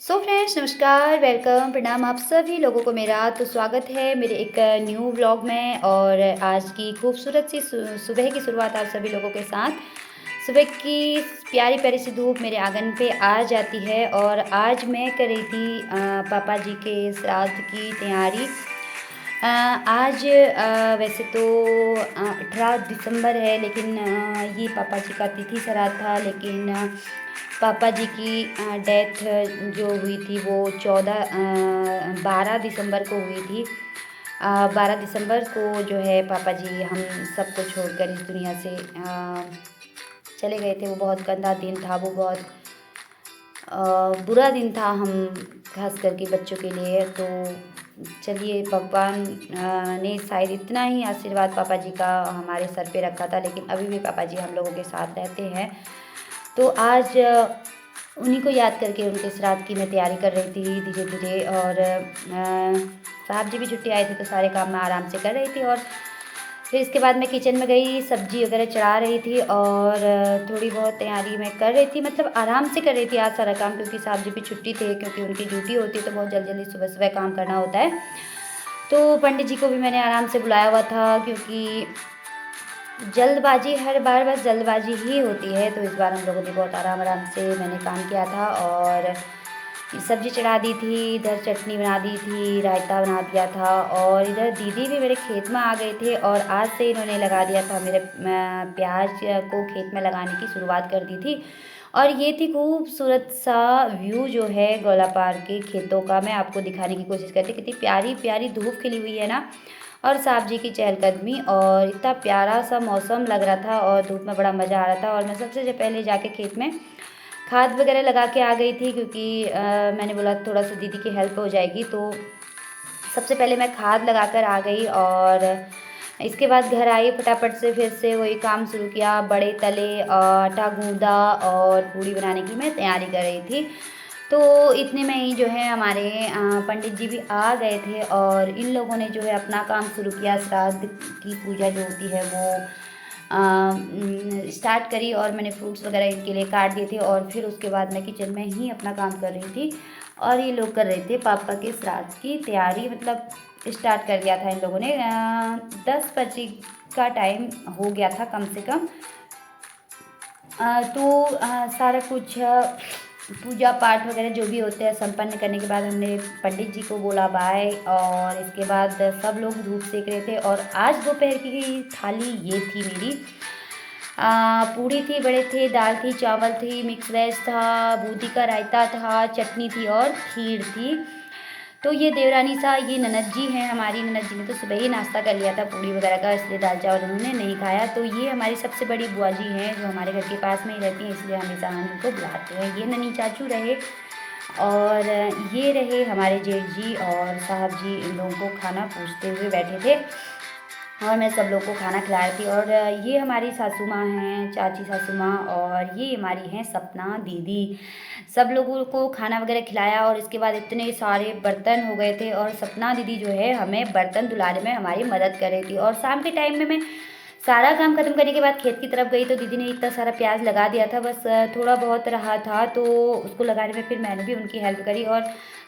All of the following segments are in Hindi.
सो फ्रेंड्स, नमस्कार, वेलकम, प्रणाम आप सभी लोगों को मेरा तो स्वागत है मेरे एक न्यू व्लॉग में। और आज की खूबसूरत सी सुबह की शुरुआत आप सभी लोगों के साथ। सुबह की प्यारी प्यारी सी धूप मेरे आंगन पे आ जाती है और आज मैं कर रही थी पापा जी के श्राद्ध की तैयारी। आज वैसे तो 18 दिसंबर है, लेकिन ये पापा जी का तिथि श्राद्ध था। लेकिन पापा जी की डेथ जो हुई थी वो 12 दिसंबर को हुई थी। 12 दिसंबर को जो है पापा जी हम सबको छोड़कर इस दुनिया से चले गए थे। वो बहुत गंदा दिन था, वो बहुत बुरा दिन था, हम खास करके बच्चों के लिए। तो चलिए, भगवान ने शायद इतना ही आशीर्वाद पापा जी का हमारे सर पे रखा था, लेकिन अभी भी पापा जी हम लोगों के साथ रहते हैं। तो आज उन्हीं को याद करके उनके श्राद्ध की मैं तैयारी कर रही थी धीरे धीरे। और साहब जी भी छुट्टी आए थे तो सारे काम मैं आराम से कर रही थी। और फिर इसके बाद मैं किचन में गई, सब्जी वगैरह चढ़ा रही थी और थोड़ी बहुत तैयारी मैं कर रही थी, मतलब आराम से कर रही थी आज सारा काम, क्योंकि साहब जी भी छुट्टी थे, क्योंकि उनकी ड्यूटी होती है तो बहुत जल्दी जल्दी सुबह सुबह काम करना होता है। तो पंडित जी को भी मैंने आराम से बुलाया हुआ था, क्योंकि जल्दबाजी हर बार बस जल्दबाजी ही होती है। तो इस बार हम लोगों ने बहुत आराम आराम से मैंने काम किया था और सब्जी चढ़ा दी थी, इधर चटनी बना दी थी, रायता बना दिया था। और इधर दीदी भी मेरे खेत में आ गए थे और आज से इन्होंने लगा दिया था मेरे प्याज को खेत में लगाने की शुरुआत कर दी थी। और ये थी खूबसूरत सा व्यू जो है गोलापार के खेतों का। मैं आपको दिखाने की कोशिश करती, कितनी प्यारी प्यारी धूप खिली हुई है ना, और साहब जी की चहलकदमी, और इतना प्यारा सा मौसम लग रहा था और धूप में बड़ा मज़ा आ रहा था। और मैं सबसे पहले जाके खेत में खाद वगैरह लगा के आ गई थी, क्योंकि मैंने बोला थोड़ा सा दीदी की हेल्प हो जाएगी। तो सबसे पहले मैं खाद लगा कर आ गई और इसके बाद घर आई, फटाफट से फिर से वही काम शुरू किया। बड़े तले, आटा गूँदा और पूड़ी बनाने की मैं तैयारी कर रही थी। तो इतने में ही जो है हमारे पंडित जी भी आ गए थे और इन लोगों ने जो है अपना काम शुरू किया। श्राद्ध की पूजा जो होती है वो स्टार्ट करी और मैंने फ्रूट्स वगैरह इनके लिए काट दिए थे। और फिर उसके बाद मैं किचन में ही अपना काम कर रही थी और ये लोग कर रहे थे पापा के श्राद्ध की तैयारी, मतलब स्टार्ट कर दिया था इन लोगों ने। 10 बजे का टाइम हो गया था कम से कम। तो सारा कुछ पूजा पाठ वगैरह जो भी होते हैं संपन्न करने के बाद हमने पंडित जी को बोला बाय। और इसके बाद सब लोग धूप सेक रहे थे। और आज दोपहर की थाली ये थी मेरी। पूड़ी थी, बड़े थे, दाल थी, चावल थी, मिक्स वेज था, बूंदी का रायता था, चटनी थी और खीर थी। तो ये देवरानी सा, ये ननद जी हैं हमारी। ननद जी ने तो सुबह ही नाश्ता कर लिया था पूड़ी वगैरह का, इसलिए दाल चावल उन्होंने नहीं खाया। तो ये हमारी सबसे बड़ी बुआ जी हैं जो हमारे घर के पास में ही रहती हैं, इसलिए हमेशा हम उनको बुलाते हैं। ये ननी चाचू रहे और ये रहे हमारे जेठ जी और साहब जी, इन लोगों को खाना पूछते हुए बैठे थे और मैं सब लोग को खाना खिला रही थी। और ये हमारी सासू माँ हैं, चाची सासू माँ, और ये हमारी हैं सपना दीदी। सब लोगों को खाना वगैरह खिलाया और इसके बाद इतने सारे बर्तन हो गए थे। और सपना दीदी जो है हमें बर्तन धुलाने में हमारी मदद कर रही थी। और शाम के टाइम में मैं सारा काम खत्म करने के बाद खेत की तरफ गई तो दीदी ने इतना सारा प्याज लगा दिया था, बस थोड़ा बहुत रहा था तो उसको लगाने में फिर मैंने भी उनकी हेल्प करी। और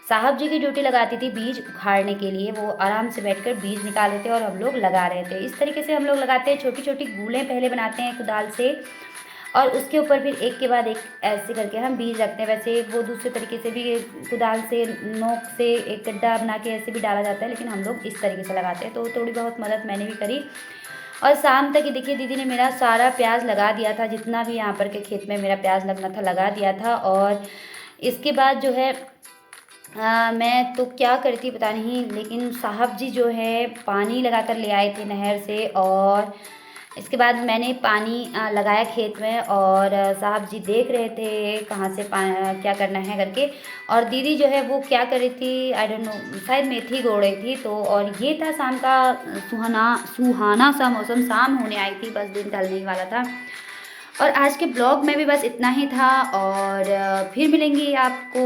साहब जी की ड्यूटी लगाती थी बीज उखाड़ने के लिए, वो आराम से बैठकर बीज निकाल रहे थे और हम लोग लगा रहे थे। इस तरीके से हम लोग लगाते हैं, छोटी छोटी गूलें पहले बनाते हैं कुदाल से और उसके ऊपर फिर एक के बाद एक ऐसे करके हम बीज रखते हैं। वैसे वो दूसरे तरीके से भी कुदाल से नोक से एक गड्ढा बना के ऐसे भी डाला जाता है, लेकिन हम लोग इस तरीके से लगाते हैं। तो थोड़ी बहुत मदद मैंने भी करी। और शाम तक ये देखिए दीदी ने मेरा सारा प्याज लगा दिया था, जितना भी यहाँ पर के खेत में मेरा प्याज लगना था लगा दिया था। और इसके बाद जो है मैं तो क्या करती पता नहीं, लेकिन साहब जी जो है पानी लगा कर ले आए थे नहर से। और इसके बाद मैंने पानी लगाया खेत में और साहब जी देख रहे थे कहाँ से क्या करना है करके। और दीदी जो है वो क्या कर रही थी आई डोंट नो, शायद मेथी गोड़ रही थी। तो और ये था शाम का सुहाना सुहाना सा मौसम, शाम होने आई थी, बस दिन ढलने ही वाला था। और आज के ब्लॉग में भी बस इतना ही था और फिर मिलेंगे आपको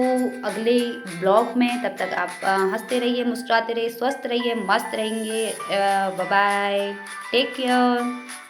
अगले ब्लॉग में। तब तक आप हंसते रहिए, मुस्कुराते रहिए, स्वस्थ रहिए, मस्त रहेंगे। Bye bye, take care.